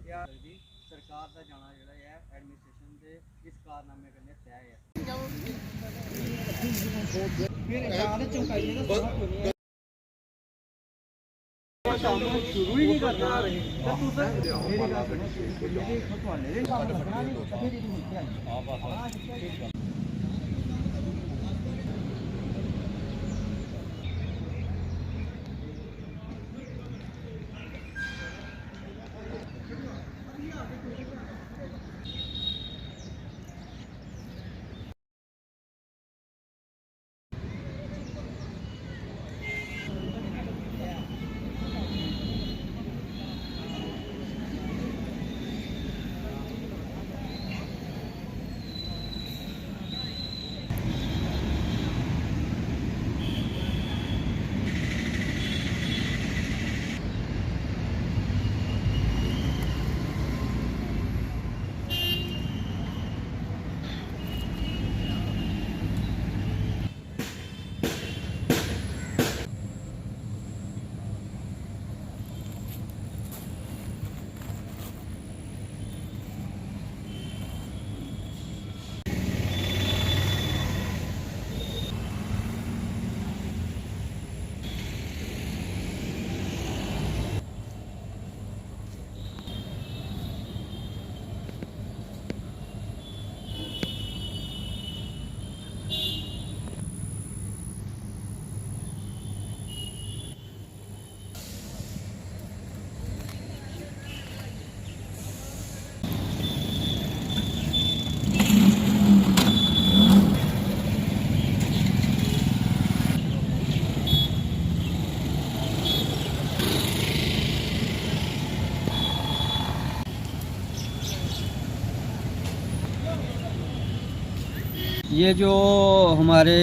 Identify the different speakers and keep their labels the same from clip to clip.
Speaker 1: क्या सरकार का जाना जो है एडमिनिस्ट्रेशन के इस कारनामे करने तय है शुरू ही नहीं करना ये जो हमारे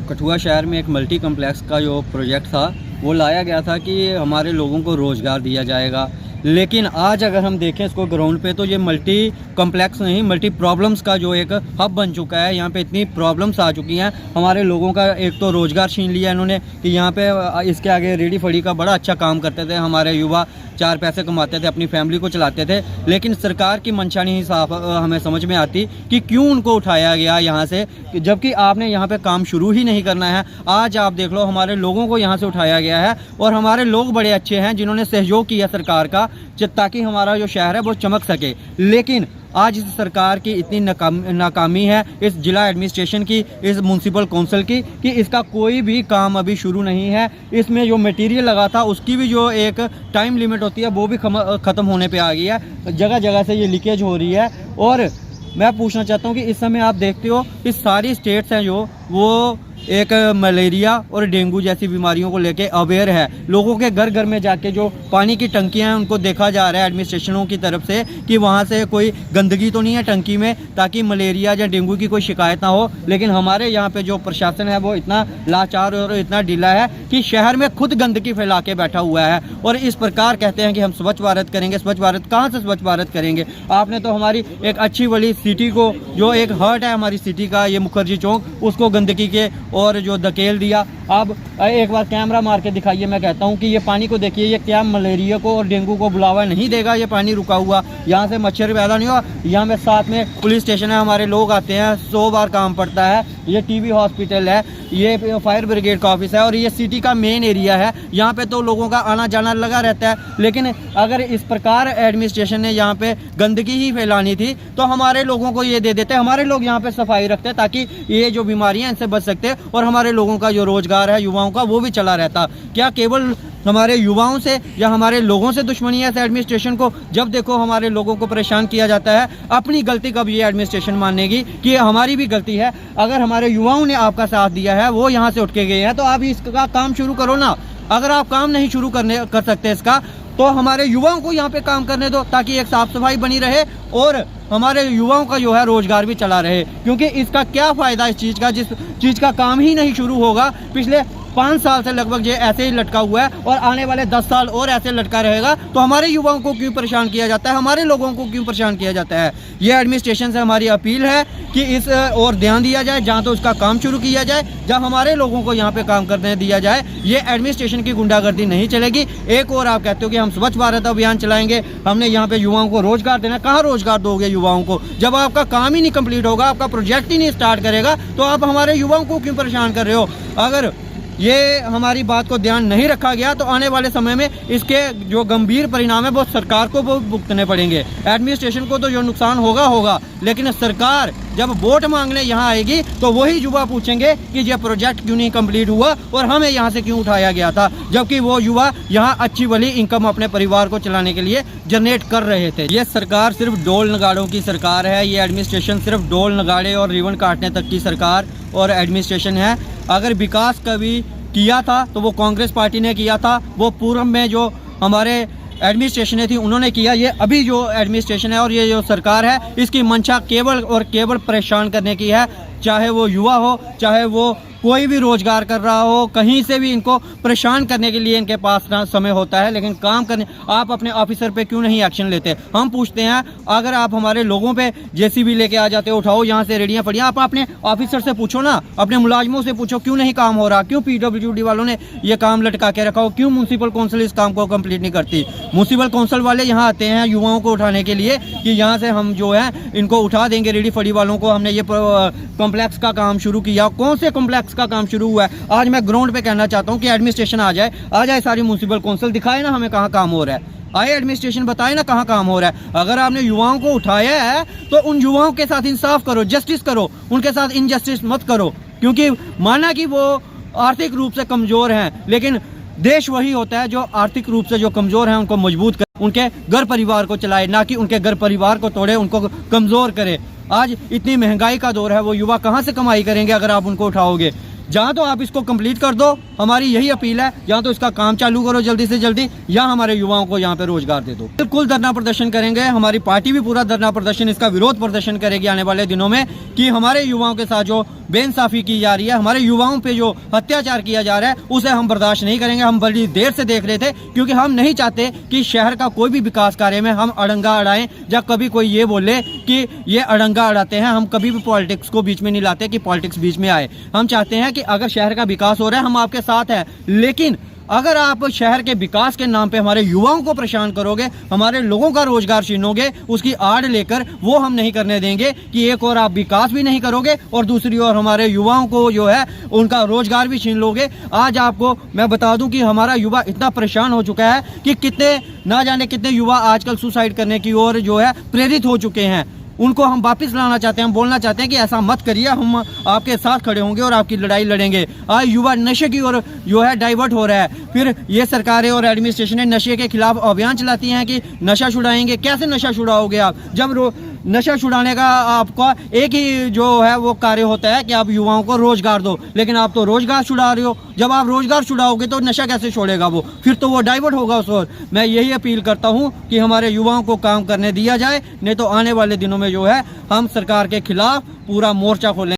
Speaker 1: कठुआ शहर में एक मल्टी कम्प्लेक्स का जो प्रोजेक्ट था वो लाया गया था कि हमारे लोगों को रोज़गार दिया जाएगा, लेकिन आज अगर हम देखें इसको ग्राउंड पे तो ये मल्टी कम्प्लेक्स नहीं मल्टी प्रॉब्लम्स का जो एक हब बन चुका है। यहाँ पे इतनी प्रॉब्लम्स आ चुकी हैं, हमारे लोगों का एक तो रोज़गार छीन लिया इन्होंने कि यहाँ पे इसके आगे रेडी फड़ी का बड़ा अच्छा काम करते थे, हमारे युवा 4 पैसे कमाते थे, अपनी फैमिली को चलाते थे, लेकिन सरकार की मंशा नहीं साफ हमें समझ में आती कि क्यों उनको उठाया गया यहाँ से, जबकि आपने यहाँ पे काम शुरू ही नहीं करना है। आज आप देख लो हमारे लोगों को यहाँ से उठाया गया है और हमारे लोग बड़े अच्छे हैं जिन्होंने सहयोग किया सरकार का ताकि हमारा जो शहर है वो चमक सके, लेकिन आज इस सरकार की इतनी नाकामी है, इस जिला एडमिनिस्ट्रेशन की, इस म्यूनसिपल काउंसिल की, कि इसका कोई भी काम अभी शुरू नहीं है। इसमें जो मटेरियल लगा था उसकी भी जो एक टाइम लिमिट होती है वो भी ख़त्म होने पे आ गई है, जगह जगह से ये लीकेज हो रही है। और मैं पूछना चाहता हूँ कि इस समय आप देखते हो कि सारी स्टेट्स हैं जो वो एक मलेरिया और डेंगू जैसी बीमारियों को लेके अवेयर है। लोगों के घर घर में जाके जो पानी की टंकियां हैं उनको देखा जा रहा है एडमिनिस्ट्रेशनों की तरफ से कि वहां से कोई गंदगी तो नहीं है टंकी में, ताकि मलेरिया या डेंगू की कोई शिकायत ना हो। लेकिन हमारे यहाँ पे जो प्रशासन है वो इतना लाचार और इतना ढीला है कि शहर में खुद गंदगी फैला के बैठा हुआ है। और इस प्रकार कहते हैं कि हम स्वच्छ भारत करेंगे, स्वच्छ भारत कहाँ से स्वच्छ भारत करेंगे? आपने तो हमारी एक अच्छी वाली सिटी को, जो एक हार्ट है हमारी सिटी का, ये मुखर्जी चौक, उसको गंदगी के और जो धकेल दिया। अब एक बार कैमरा मार के दिखाइए, मैं कहता हूँ कि ये पानी को देखिए, ये क्या मलेरिया को और डेंगू को बुलावा नहीं देगा? ये पानी रुका हुआ, यहाँ से मच्छर पैदा नहीं हुआ। यहाँ में साथ में पुलिस स्टेशन है, हमारे लोग आते हैं, 100 बार काम पड़ता है। ये टीबी हॉस्पिटल है, ये फायर ब्रिगेड का ऑफिस है और ये सिटी का मेन एरिया है। यहाँ पे तो लोगों का आना जाना लगा रहता है, लेकिन अगर इस प्रकार एडमिनिस्ट्रेशन ने यहाँ पे गंदगी ही फैलानी थी तो हमारे लोगों को ये दे देते, हमारे लोग यहाँ पे सफाई रखते ताकि ये जो बीमारियां इनसे बच सकते और हमारे लोगों का जो रोजगार है युवाओं का वो भी चला रहता। क्या केवल हमारे युवाओं से या हमारे लोगों से दुश्मनी है इस एडमिनिस्ट्रेशन को? जब देखो हमारे लोगों को परेशान किया जाता है, अपनी गलती कब ये एडमिनिस्ट्रेशन मानेगी कि ये हमारी भी गलती है? अगर हमारे युवाओं ने आपका साथ दिया है, वो यहाँ से उठ के गए हैं, तो आप इसका काम शुरू करो ना। अगर आप काम नहीं शुरू कर सकते इसका, तो हमारे युवाओं को यहाँ पे काम करने दो ताकि एक साफ सफाई बनी रहे और हमारे युवाओं का जो है रोजगार भी चला रहे। क्योंकि इसका क्या फायदा इस चीज़ का, जिस चीज़ का काम ही नहीं शुरू होगा। पिछले 5 साल से लगभग ये ऐसे ही लटका हुआ है और आने वाले 10 साल और ऐसे लटका रहेगा। तो हमारे युवाओं को क्यों परेशान किया जाता है, हमारे लोगों को क्यों परेशान किया जाता है? ये एडमिनिस्ट्रेशन से हमारी अपील है कि इस और ध्यान दिया जाए, जहाँ तो उसका काम शुरू किया जाए, जहाँ हमारे लोगों को यहाँ पे काम करने दिया जाए। ये एडमिनिस्ट्रेशन की गुंडागर्दी नहीं चलेगी। एक और आप कहते हो कि हम स्वच्छ भारत अभियान चलाएंगे, हमने यहाँ पे युवाओं को रोजगार देना। कहाँ रोजगार दोगे युवाओं को? जब आपका काम ही नहीं कंप्लीट होगा, आपका प्रोजेक्ट ही नहीं स्टार्ट करेगा, तो आप हमारे युवाओं को क्यों परेशान कर रहे हो? अगर ये हमारी बात को ध्यान नहीं रखा गया तो आने वाले समय में इसके जो गंभीर परिणाम है वो सरकार को वो भुगतने पड़ेंगे। एडमिनिस्ट्रेशन को तो जो नुकसान होगा, लेकिन सरकार जब वोट मांगने यहाँ आएगी तो वही युवा पूछेंगे कि ये प्रोजेक्ट क्यों नहीं कंप्लीट हुआ और हमें यहाँ से क्यों उठाया गया था, जबकि वो युवा यहाँ अच्छी भली इनकम अपने परिवार को चलाने के लिए जनरेट कर रहे थे। ये सरकार सिर्फ ढोल नगाड़ों की सरकार है। ये एडमिनिस्ट्रेशन सिर्फ ढोल नगाड़े और रिबन काटने तक की सरकार और एडमिनिस्ट्रेशन है। अगर विकास कभी किया था तो वो कांग्रेस पार्टी ने किया था, वो पूर्व में जो हमारे एडमिनिस्ट्रेशन थी उन्होंने किया। ये अभी जो एडमिनिस्ट्रेशन है और ये जो सरकार है, इसकी मंशा केवल और केवल परेशान करने की है। चाहे वो युवा हो, चाहे वो कोई भी रोजगार कर रहा हो, कहीं से भी इनको परेशान करने के लिए इनके पास ना समय होता है। लेकिन काम करने आप अपने ऑफिसर पे क्यों नहीं एक्शन लेते? हम पूछते हैं, अगर आप हमारे लोगों पे जेसीबी लेके आ जाते हो, उठाओ यहाँ से रेडियाँ पड़ियाँ, आप अपने ऑफिसर से पूछो ना, अपने मुलाजमों से पूछो क्यों नहीं काम हो रहा, क्यों पीडब्ल्यूडी वालों ने ये काम लटका के रखा हो, क्यों म्यूनसिपल काउंसिल इस काम को कंप्लीट नहीं करती? म्यूनसिपल काउंसिल वाले यहाँ आते हैं युवाओं को उठाने के लिए कि यहाँ से हम जो है इनको उठा देंगे, रेडी फड़ी वालों को। हमने ये कॉम्प्लेक्स का काम शुरू किया। कौन से कॉम्प्लेक्स का काम शुरू हुआ है? आज मैं ग्राउंड पे कहना चाहता हूँ कि एडमिनिस्ट्रेशन आ जाए सारी म्यूनसिपल काउंसिल दिखाए ना हमें कहाँ काम हो रहा है। आए एडमिनिस्ट्रेशन बताए ना कहाँ काम हो रहा है। अगर आपने युवाओं को उठाया है तो उन युवाओं के साथ इंसाफ करो, जस्टिस करो, उनके साथ इनजस्टिस मत करो। क्योंकि माना कि वो आर्थिक रूप से कमजोर हैं, लेकिन देश वही होता है जो आर्थिक रूप से जो कमजोर हैं उनको मजबूत करे, उनके घर परिवार को चलाए, ना कि उनके घर परिवार को तोड़े, उनको कमजोर करे। आज इतनी महंगाई का दौर है, वो युवा कहाँ से कमाई करेंगे अगर आप उनको उठाओगे? जहाँ तो आप इसको कंप्लीट कर दो, हमारी यही अपील है। जहाँ तो इसका काम चालू करो जल्दी से जल्दी, या हमारे युवाओं को यहाँ पे रोजगार दे दो। बिल्कुल धरना प्रदर्शन करेंगे, हमारी पार्टी भी पूरा धरना प्रदर्शन, इसका विरोध प्रदर्शन करेगी आने वाले दिनों में कि हमारे युवाओं के साथ जो बेइंसाफी की जा रही है, हमारे युवाओं पे जो अत्याचार किया जा रहा है, उसे हम बर्दाश्त नहीं करेंगे। हम बड़ी देर से देख रहे थे, क्योंकि हम नहीं चाहते कि शहर का कोई भी विकास कार्य में हम अड़ंगा अड़ाएं, या कभी कोई ये बोले कि ये अड़ंगा अड़ाते हैं। हम कभी भी पॉलिटिक्स को बीच में नहीं लाते कि पॉलिटिक्स बीच में आए। हम चाहते हैं कि अगर शहर का विकास हो रहा है, हम आपके साथ हैं, लेकिन अगर आप शहर के विकास के नाम पे हमारे युवाओं को परेशान करोगे, हमारे लोगों का रोजगार छीनोगे, उसकी आड़ लेकर, वो हम नहीं करने देंगे कि एक और आप विकास भी नहीं करोगे और दूसरी ओर हमारे युवाओं को जो है उनका रोजगार भी छीन लोगे। आज आपको मैं बता दूं कि हमारा युवा इतना परेशान हो चुका है कि कितने ना जाने कितने युवा आजकल सुसाइड करने की ओर जो है प्रेरित हो चुके हैं। उनको हम वापस लाना चाहते हैं, हम बोलना चाहते हैं कि ऐसा मत करिए, हम आपके साथ खड़े होंगे और आपकी लड़ाई लड़ेंगे। आज युवा नशे की ओर जो है डाइवर्ट हो रहा है। फिर ये सरकारें और एडमिनिस्ट्रेशन नशे के खिलाफ अभियान चलाती हैं कि नशा छुड़ाएंगे। कैसे नशा छुड़ाओगे आप, जब नशा छुड़ाने का आपका एक ही जो है वो कार्य होता है कि आप युवाओं को रोजगार दो, लेकिन आप तो रोजगार छुड़ा रहे हो। जब आप रोजगार छुड़ाओगे तो नशा कैसे छोड़ेगा वो? फिर तो वो डाइवर्ट होगा उस ओर। मैं यही अपील करता हूँ कि हमारे युवाओं को काम करने दिया जाए, नहीं तो आने वाले दिनों में जो है हम सरकार के खिलाफ पूरा मोर्चा खोलेंगे।